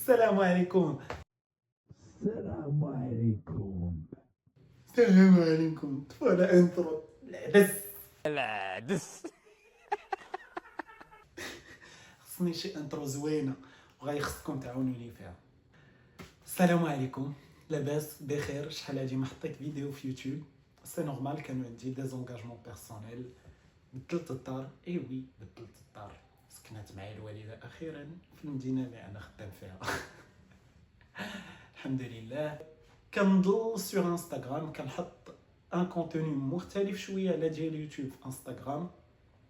السلام عليكم. السلام عليكم. السلام عليكم. طفولة انترو العدس. العدس. خصني شي انترو زوينة وغاي خصكم تعاونوني فيها. السلام عليكم، لاباس بخير؟ شحال هادي ما حطيت فيديو في يوتيوب، سي نورمال كانوا عندي ديزونغاجمون بيرسونيل. بدلت الدار، اي وي بدلت الدار، سكنات معايا الوالدة اخيرا في المدينة اللي انا خدام فيها. الحمد لله. كنضل سور انستغرام، كنحط ان كونتوني مختلف شويه على ديال يوتيوب في انستغرام.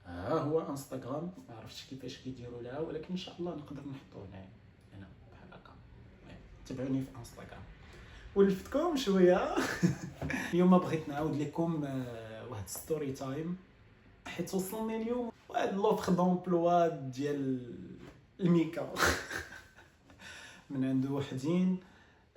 ها هو انستغرام، ما عرفتش كيفاش كيديروا لها، ولكن ان شاء الله نقدر نحطو هنايا هنا بحال هكا. تابعوني في انستغرام ولفتكم شويه. اليوم بغيت نعاود لكم واحد ستوري تايم، حيت وصلني اليوم واحد لوفر دومبلوا ديال الميكا. من عند وحدين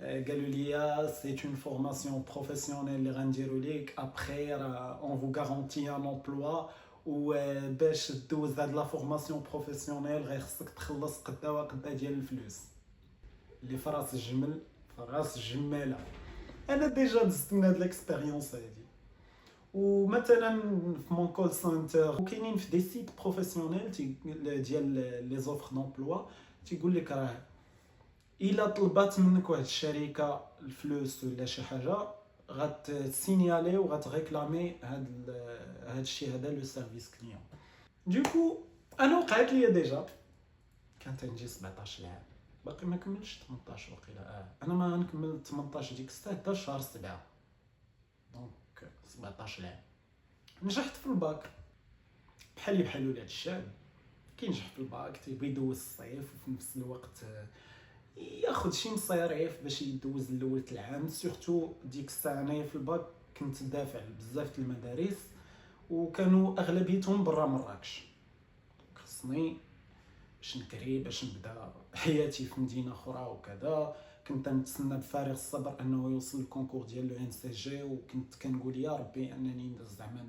قالوا لي سي اون فورماسيون بروفيسيونيل اللي غنديروا ليك ابخي اون فو غارونتي ان امبلوا، وباش دوز هاد لا فورماسيون بروفيسيونيل غير خصك تخلص قدا وقدا ديال الفلوس اللي فراس الجمل فراس الجماله. انا ديجا دزت من هاد ليكسبيريونس هادي، ومثلا في مون كول سنتر وكاينين في دي سيت بروفيسيونيل ديال لي زوفر دامبلوا تيقول لك راه الا طلبات منك واحد الشركه الفلوس ولا شي حاجه غتسينيالي وغتريكلامي هاد الشيء هذا لو سيرفيس كليون. دوكو انا وقعت لي ديجا، كانت عندي 17 عام، باقي ما كملتش 18 وقيلا. انا ما نكمل 18 ديك الساعه حتى شهر 7، دونك 17 عام. نجحت في الباك بحال ولاد الشعب، كينجح في الباك تيبغي يدوز الصيف وفي نفس الوقت ياخذ شي مصاريف باش يدوز الاول العام. سورتو ديك الساعه انايا في الباك كنت دافع بزاف المدارس وكانوا اغلبيتهم برا مراكش، خصني باش نكري باش نبدا حياتي في مدينه اخرى وكذا. كنت نتسنى بفارغ الصبر انه يوصل الكونكور ديال لو ان سي جي، وكنت كنقول يا ربي انني ندز زعما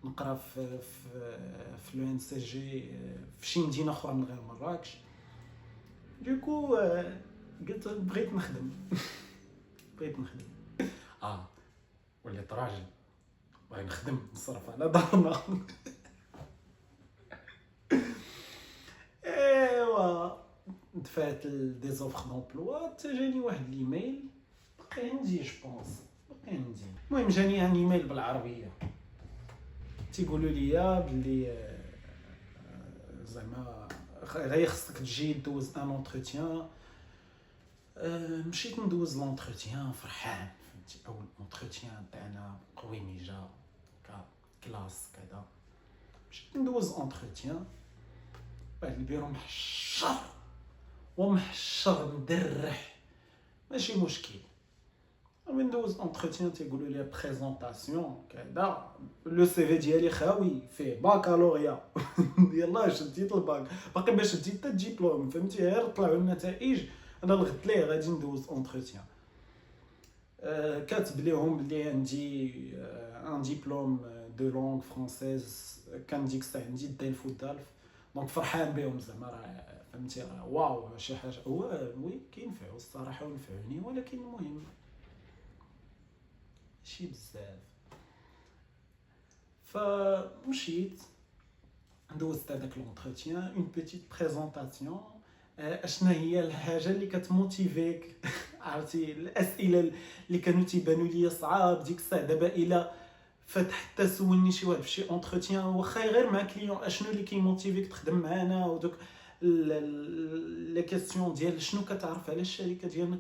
نقرا في لو ان سي جي في شي مدينه اخرى من غير مراكش. دوكو قلت بغيت نخدم. بغيت نخدم وليت راجل باغي نخدم نصرف على دارنا. ايوا دفعت دي زوفر دومبلوا، حتى جاني واحد الايميل باقي عندي جو بونس، باقي عندي. المهم جاني ان ايميل بالعربيه تيقولوا لي بلي زعما غير خصك تجي دوز ان اونتروتيان. مشيت ندوز لونتروتيان فرحان، فهمتي، اول اونتروتيان تاعنا قويميجا كلاس كذا. مشيت ندوز اونتروتيان، واحد البيرو محشر ومحشر مدرح، ماشي مشكل. من ندوز اونتروتيان تيقولوا لي بريزونطاسيون كذا، لو سي في ديالي خاوي فيه باكالوريا. يلاه شديت الباك، باقي ما شديت حتى الدبلوم، فهمتي، غير طلعوا النتائج انا الغد ليه غادي ندوز اونتروتيان. كاتب ليهم بلي عندي ان ديبلوم دو لونغ فرونسيز، كان ديك الساعه عندي الدالف والدالف، دونك فرحان بهم زعما راه فهمتي راه واو شي حاجه. هو وي كينفعوا الصراحه ونفعوني، ولكن المهم ماشي بزاف. فمشيت دوزت هذاك لونتروتيان، اون بيتيت بريزونطاسيون. اشنا هي الحاجه اللي كتموتيفيك؟ عرفتي الاسئله اللي كانوا تيبانوا لي صعاب ديك الساعه، دابا الا فتح حتى سولني شي واحد فشي اونتروتيان واخا غير مع كليون، اشنو اللي كيموتيفيك تخدم معنا، ودوك لي كيسيون ديال شنو كتعرف على الشركه ديالنا.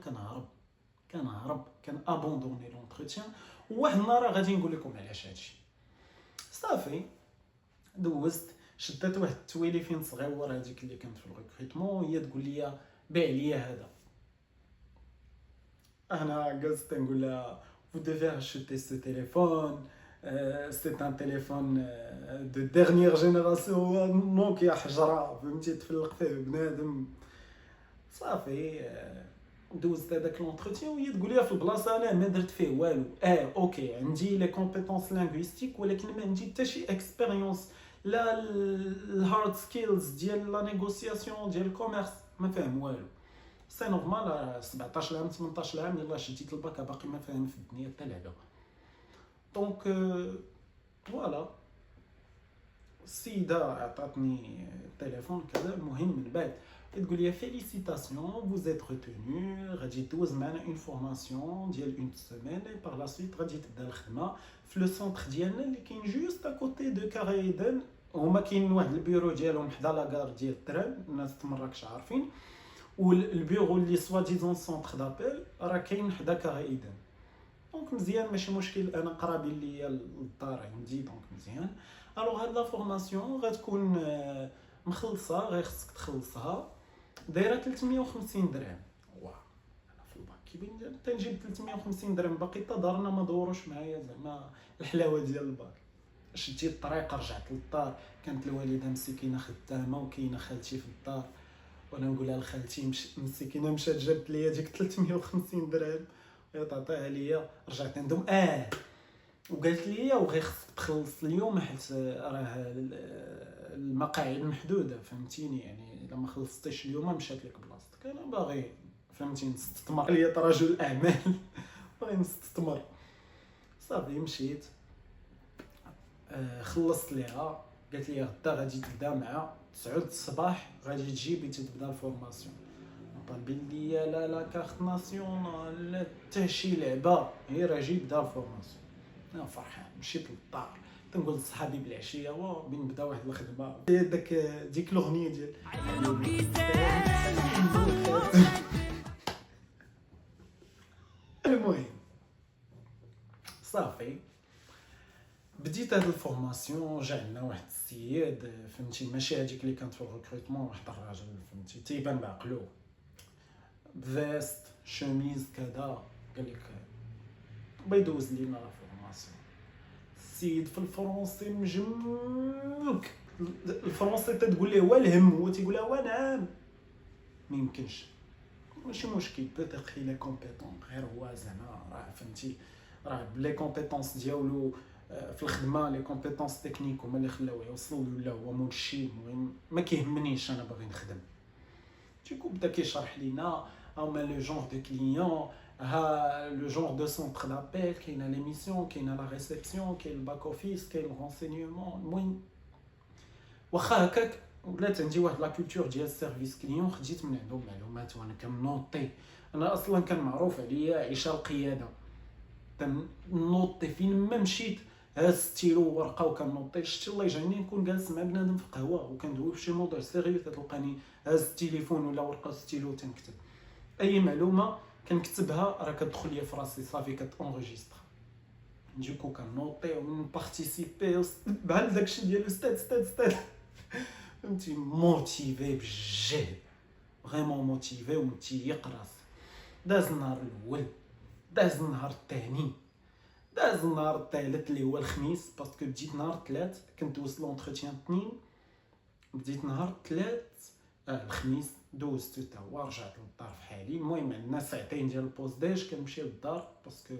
كنهرب ابوندوني لونتروتيان. وواحد النهار غادي نقول لكم علاش هادشي. صافي دوزت، شدات واحد التويلي فين صغيور هذيك اللي كانت في الريكروتمون، هي تقول لي بيع لي هذا. انا جلست نقول لها vous devez acheter ce téléphone, c'est un téléphone de dernière génération، نوكيا حجره، فهمتي، تفلق فيه بنادم. صافي دوزت هذاك لونتروتيان، وهي تقول لي في البلاصه انا ما درت فيه والو. اوكي عندي لي كومبيتونس لينغويستيك، ولكن ما عندي حتى شي اكسبيريونس، لا الهارد سكيلز ديال لا نيغوسياسيون ديال الكوميرس، ما فاهم والو. سي نورمال 17 عام 18 عام يلاه شديت الباك باقي ما فاهم في الدنيا حتى لعبه. دونك فوالا السيده عطاتني التليفون كذا. المهم من بعد تقول لي فيليسيتاسيون vous êtes retenu، غادي دوز معنا اون فورماسيون ديال اون سيمين اي بار لا سويت غادي تبدا الخدمه في لو سونتر ديالنا اللي كاين جوست اكوتي دو كاريدن. هما كاين واحد البيرو ديالهم حدا لاكار ديال الترام، الناس تمراكش عارفين، والبيرو اللي سوا ديزون سونتر دابيل راه كاين حدا كاريدن. دونك مزيان ماشي مشكل، انا قرابي ليا للدار عندي دونك مزيان. الوغ هاد لا فورماسيون غتكون مخلصه، غير خصك تخلصها، دايره 350 درهم. واه انا في الباك كيبين تنجيب 350 درهم باقي حتى دارنا ما دوروش معايا زعما الحلاوه ديال الباك. شديت الطريق رجعت للدار، كانت الوالده مسكينه خدامه وكاينه خالتي في الدار، وانا نقولها لخالتي مسكينه مشات جابت ليا ديك 350 درهم تعطيها ليا. رجعت عندهم وقالت لي وغير خصك تخلص اليوم حيت راه المقاعد محدوده فهمتيني، يعني الا ما خلصتيش اليوم مشات لك بلاصتك. انا باغي فهمتيني نستثمر ليا رجل الاعمال باغي نستثمر. صافي مشيت خلصت ليها، قالت لي غدا غادي تبدا مع 9 الصباح غادي تجي بغيتي تبدا الفورماسيون. طالبين ليا لا كارت ناسيونال لا حتى شي لعبه، غير اجي بدا الفورماسيون. انا فرحان مشيت للدار تنقول لصحابي بالعشيه بين نبدا واحد الخدمه ديك الاغنيه ديال المهم صافي بديت هاد الفورماسيون. جا عندنا واحد السيد فهمتي ماشي هذيك اللي كانت في الريكروتمون، واحد الراجل فهمتي تيبان بعقلو، فيست شوميز كذا، قال لك بيدوز لينا لا فورماسيون. السيد في الفرونسي مجموك، الفرونسي تتقول ليه والهم هو تيقول لها نعم. ما يمكنش، ماشي مشكل بيتير لي كومبيتون، غير هو زعما راه فهمتي راه بلي كومبيتونس ديالو في الخدمه، لي كومبيتونس تكنيك هما اللي خلاوه يوصلوا له، هو مولشي. المهم ما كيهمنيش، انا باغي نخدم. تيكو بدا كيشرح لينا هما لو جونغ دو كليون، ها لو جونغ دو سونتر دابيل، كاينه لي ميسيون، كاينه لا ريسبسيون، كاين الباك اوفيس، كاين الرونسينيومون. المهم واخا هكاك ولات عندي واحد لا كولتور ديال السيرفيس كليون، خديت من عندهم معلومات وانا كنوطي. انا اصلا كان معروف عليا عيشه القياده، تنوطي فين ما مشيت هاز ستيلو ورقه وكنوطي. شتي الله يجعلني نكون جالس مع بنادم في قهوه وكندوي فشي موضوع سيريو تلقاني هاز التليفون ولا ورقه ستيلو تنكتب اي معلومه كنكتبها، راه كتدخل ليا في راسي صافي كتونغيستر. نجيكو كنوطي ونبارتيسيبي بحال داكشي ديال استاذ فهمتي، موتيفي بالجهد، فريمون موتيفي ومتيق راسي. داز النهار الاول، داز النهار الثاني، داز النهار الثالث اللي هو الخميس، باسكو بديت نهار الثلاث كنت دوزت لونتروتيان اثنين، بديت نهار الثلاث الخميس دوزت حتى هو، رجعت للدار في حالي. المهم عندنا ساعتين ديال البوز ديج كنمشي للدار باسكو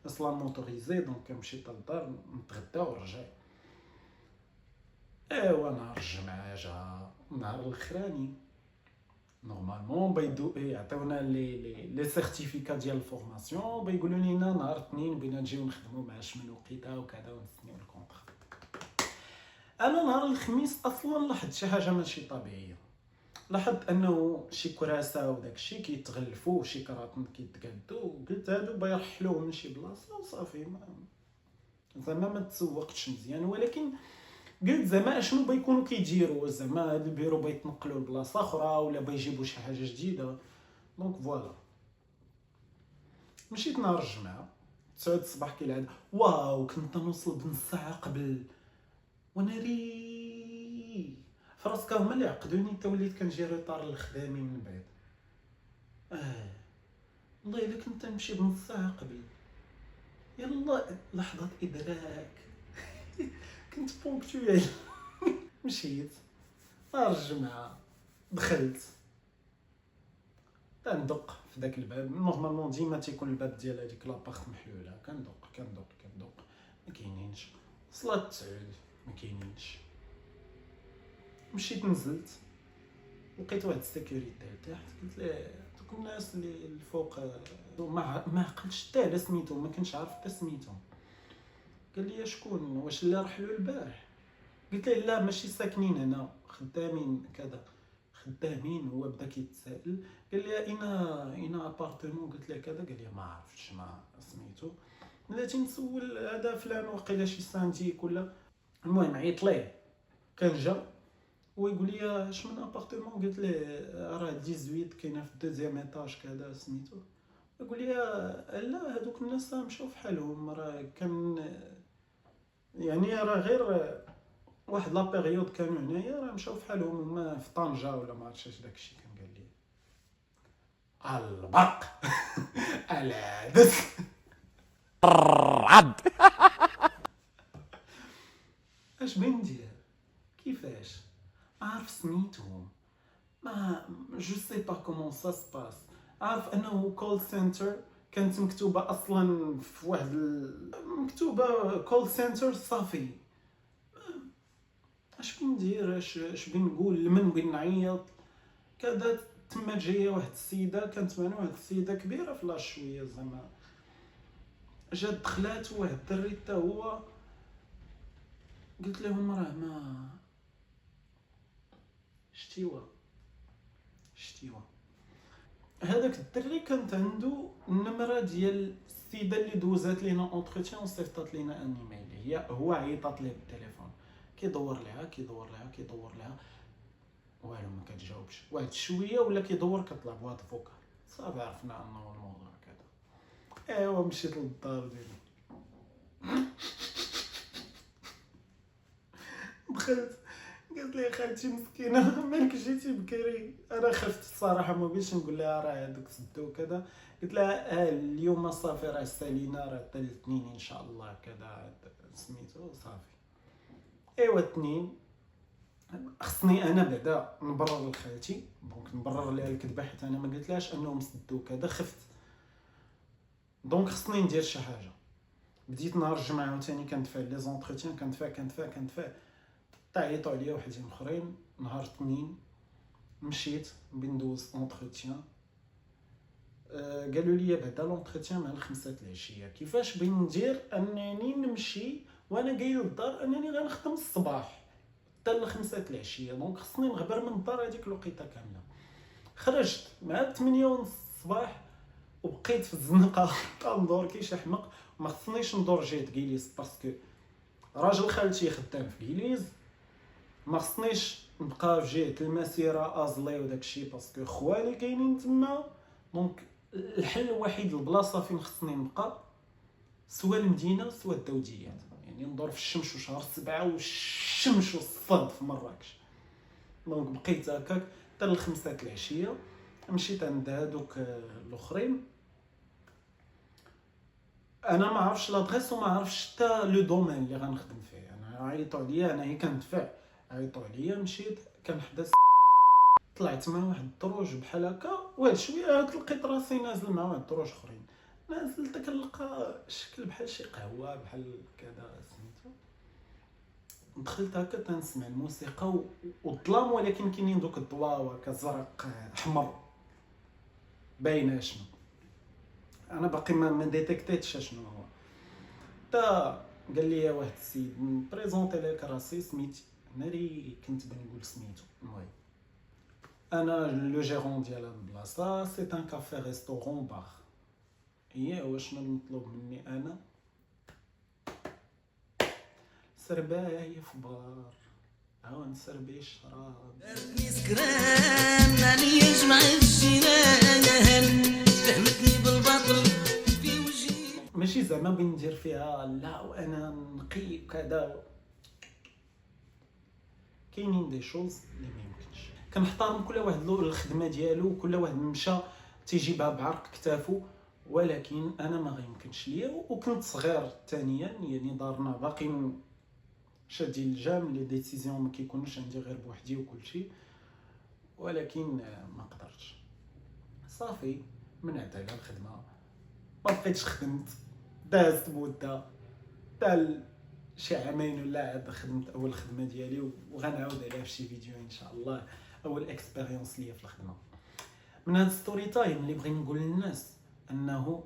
اصلا موتوريزي، دونك كنمشي حتى للدار نتغدى ونرجع. ايوا نهار الجمعه جا النهار الاخراني نورمالمون بيدو يعطيونا لي سيرتيفيكا ديال الفورماسيون، بيقولوا لنا نهار الاثنين بغينا نجيو نخدموا مع شمن وقيته وكذا ونسنيو الكونطرا. انا نهار الخميس اصلا لاحظت شي حاجه ماشي طبيعيه، لاحظت انه شي كراسه وداك الشيء كيتغلفوا، شي كراطن كيتقادوا، قلت هادو بيرحلوه من شي بلاصه وصافي، زعما ما تسوقتش مزيان. ولكن قلت زعما اشنو بيكونوا كيديروا، زعما هاد البيرو بيتنقلوا لبلاصه اخرى ولا بيجيبوا شي حاجه جديده. دونك فوالا مشيت نهار الجمعه 9 الصباح كالعاده. واو كنت نوصل بنص ساعه قبل، وناري فراسك هما اللي عقدوني، حتى وليت كنجي ريطار لخدامي من بعد. والله الا كنت نمشي بنص ساعه قبل، يلا لحظه ادراك كنت بونكتويل. مشيت نهار الجمعه، دخلت تندق في داك الباب. نورمالمون ديما تيكون الباب ديال هذيك لابارت محلوله، كندق ما كاينينش. صلاه 9 ما كاينينش. مشيت نزلت لقيت واحد السيكوريتي تحت، قلت ليه دوك الناس اللي الفوق ما عقلتش حتى على سميتو، ما كنتش عارف حتى سميتو. قال لي شكون، واش اللي راح له البارح؟ قلت له لا ماشي ساكنين هنا، خدامين كذا. خدامين؟ هو بدا كيتسائل. قال لي اين ابارتمون؟ قلت له كذا. قال لي ما عرفتش ما سميتو. بديت نسول هذا فلان واقيلا شي سانديك ولا. المهم عيط ليه، كان جا ويقول لي اش من ابارتمون؟ قلت ليه راه 18 كاينه في الدوزيام ايطاج كذا سميتو. يقول لي لا هذوك الناس مشاو في حالهم، راه كان يعني راه غير واحد لا بيريود كانوا هنايا، راه مشاو في حالهم هما في طنجة ولا ما عرفتش اش داكشي. كان قال لي البرق العدس عد. اش بغي ندير؟ كيفاش عارف سميتهم؟ ما جو سي با كومون سا سباس. عارف انه كول سنتر كانت مكتوبه اصلا في واحد مكتوبه كول سنتر صافي. اش بغي ندير؟ اش بغي نقول؟ لمن بغي نعيط كذا. تما جايه واحد السيده، كانت معنا واحد السيده كبيره في لاش شويه زعما، جات دخلات واحد الدري حتى هو. قلت لهم راه ما شتيوا هذاك الدري كانت عنده النمره ديال السيده اللي دوزات لينا اونتروتيان وصيفطات لينا ان ايميل. هو عيطات ليه بالتليفون، كيدور لها والو ما كتجاوبش. واحد شويه ولا كيدور كطلع بواحد فوكال. صافي عرفنا انه الموضوع كذا. ايوا مشيت للدار ديالي، دخلت قالت لي خالتي مسكينه مالك جيتي بكري؟ انا خفت الصراحه، ما بغيتش نقول لها راه هذوك سدوا كذا. قلت لها اليوم صافي راه سالينا، راه حتى الاثنين ان شاء الله كذا سميتو صافي. ايوا الاثنين خصني انا بعدا نبرر لخالتي، دونك نبرر لها الكذبه حيت انا ما قلتلهاش انهم سدوا كذا، خفت. دونك خصني ندير شي حاجه. بديت نهار الجمعه عاوتاني كندفع لي زونتروتيان، كندفع تعيطوا عليا وحدين اخرين. نهار الاثنين مشيت بندوز اونتروتيان. قالوا لي بعدا لونتروتيان مع 5 العشيه. كيفاش بغي ندير انني نمشي وانا جاي للدار انني غنخدم الصباح حتى 5 العشيه؟ دونك خصني نغبر من الدار هذيك الوقيته كامله. خرجت مع 8 ونص الصباح وبقيت في الزنقه كندور كي حمق. ما خصنيش ندور جهه كيليز باسكو راجل خالتي خدام في كيليز، ما خصنيش نبقى في جهه المسيره ازلي وداكشي باسكو خوالي كاينين تما. دونك الحل الوحيد البلاصه فين خصني نبقى سوا المدينه سوا الدوديات، يعني ندور في الشمس وشهر 7 والشمس والصفاد في مراكش. دونك بقيت هكاك حتى 5 العشيه. مشيت عند هادوك الاخرين، انا ما عرفش لادريس وما عرفش حتى لو دومين اللي غنخدم فيه. انا عيطوا عليا، انا هي كندفع، عيطوا عليا مشيت كنحدث. طلعت مع واحد الدروج بحال هكا، واحد شويه لقيت راسي نازل مع واحد الدروج اخرين. نازل كنلقى شكل بحال شي قهوه بحال كذا سميتو. دخلت هكا تنسمع الموسيقى والظلام، ولكن كاينين دوك الضواء هكا زرق احمر باينه شنو. انا باقي ما ديتيكتيتش شنو هو. تا قال لي واحد السيد بريزونتي لك راسي، سميتي ناري كنت بنقول سميتو. المهم انا لو جيرون ديال هاد البلاصه، سي ان كافي ريستورون بار. واشنو المطلوب مني انا؟ سربايه في بار، نسربي الشراب. سكران ماني يجمع الجيران، فهمتني بالباطل في وجهي. ماشي زعما بغي ندير فيها لا وانا نقي كذا. كاينين دي شوز اللي ما يمكنش. كنحترم كل واحد له الخدمه ديالو، وكل واحد مشى تيجيبها بعرق كتافو، ولكن انا ما غيمكنش ليا. وكنت صغير ثانيا، يعني دارنا باقي شادين الجام، لي ديسيزيون ما كيكونوش عندي غير بوحدي وكلشي، ولكن ما قدرتش. صافي منعت على الخدمه، ما بقيتش خدمت. دازت مده حتى شي عامين ولا عاد خدمت اول خدمه ديالي، وغنعاود عليها في شي فيديو ان شاء الله. اول اكسبيريونس ليا في الخدمه. من هذا ستوري تايم اللي بغي نقول للناس انه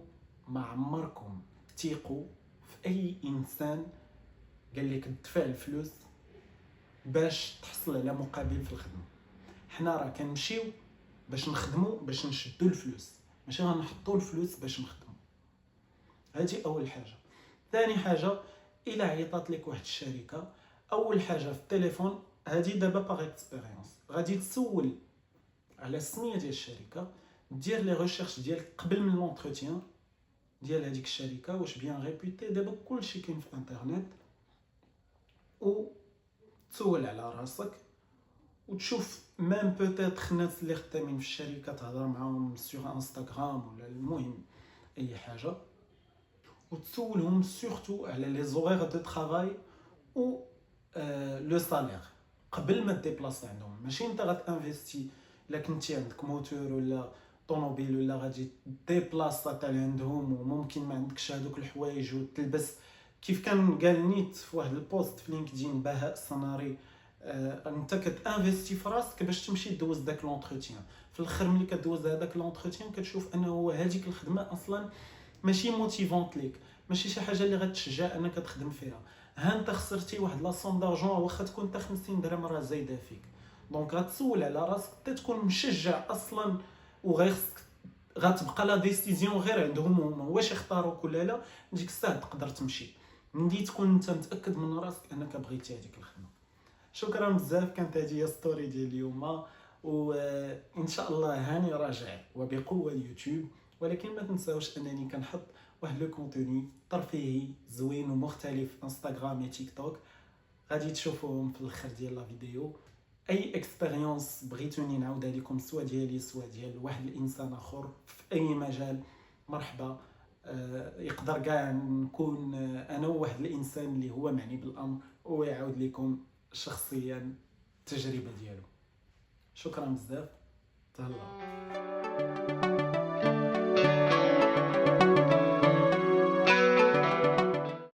ما عمركم تثيقوا في اي انسان قال لك دفع الفلوس باش تحصل على مقابل في الخدمه. حنا راه كنمشيو باش نخدموا باش نشدوا الفلوس، ماشي غنحطوا الفلوس باش نخدموا. هذه اول حاجه. ثاني حاجه، الى عيطات لك واحد الشركه، اول حاجه في التليفون، هذه دابا باغ اكسبيريونس، غادي تسول على السميه ديال الشركه، دير لي ريشيرش ديالك قبل من لونتروتيان ديال هذيك الشركه واش بيان ريبوتي. دابا كلشي كاين في الانترنت، و تسول على راسك وتشوف ميم بوتيتر الناس اللي خدامين في الشركه تهضر معاهم سور انستغرام ولا المهم اي حاجه، وتسولهم سورتو على لي زورير دو طرافاي و لو سالير قبل ما ديبلاصي عندهم. ماشي انت غتانفيستي الا كنتي عندك موتور ولا طوموبيل ولا غادي ديبلاصا حتى عندهم وممكن ما عندكش هذوك الحوايج وتلبس. كيف كان قال نيت في واحد البوست في لينكدين بهاء الصناري، انت كتانفيستي في راسك باش تمشي دوز داك لونتروتيان. في الاخر ملي كدوز هذاك لونتروتيان كتشوف انه هذيك الخدمه اصلا ماشي موتيفونت ليك، ماشي شي حاجه اللي غتشجع انك تخدم فيها. ها انت خسرتي واحد لاصون دارجون، واخا تكون حتى 50 درهم راه زايده فيك. دونك غتسول على راسك حتى تكون مشجع اصلا، وغيخصك غتبقى لا ديسيزيون غير عندهم هما واش يختاروك ولا لا. ديك الساعه تقدر تمشي ملي تكون انت متاكد من راسك انك بغيتي هذيك الخدمه. شكرا بزاف، كانت هذه هي ستوري ديال اليوم، وان شاء الله هاني راجع وبقوه اليوتيوب. ولكن ما تنساوش انني كنحط واحد لو كونتوني ترفيهي زوين ومختلف في انستغرام و تيك توك، غادي تشوفوهم في الاخر ديال لا فيديو. اي اكسبيريونس بغيتوني نعاودها لكم سواء ديالي سواء ديال واحد الانسان اخر في اي مجال، مرحبا. يقدر كاع نكون انا واحد الانسان اللي هو معني بالامر ويعاود لكم شخصيا التجربه ديالو. شكرا بزاف، تهلاو.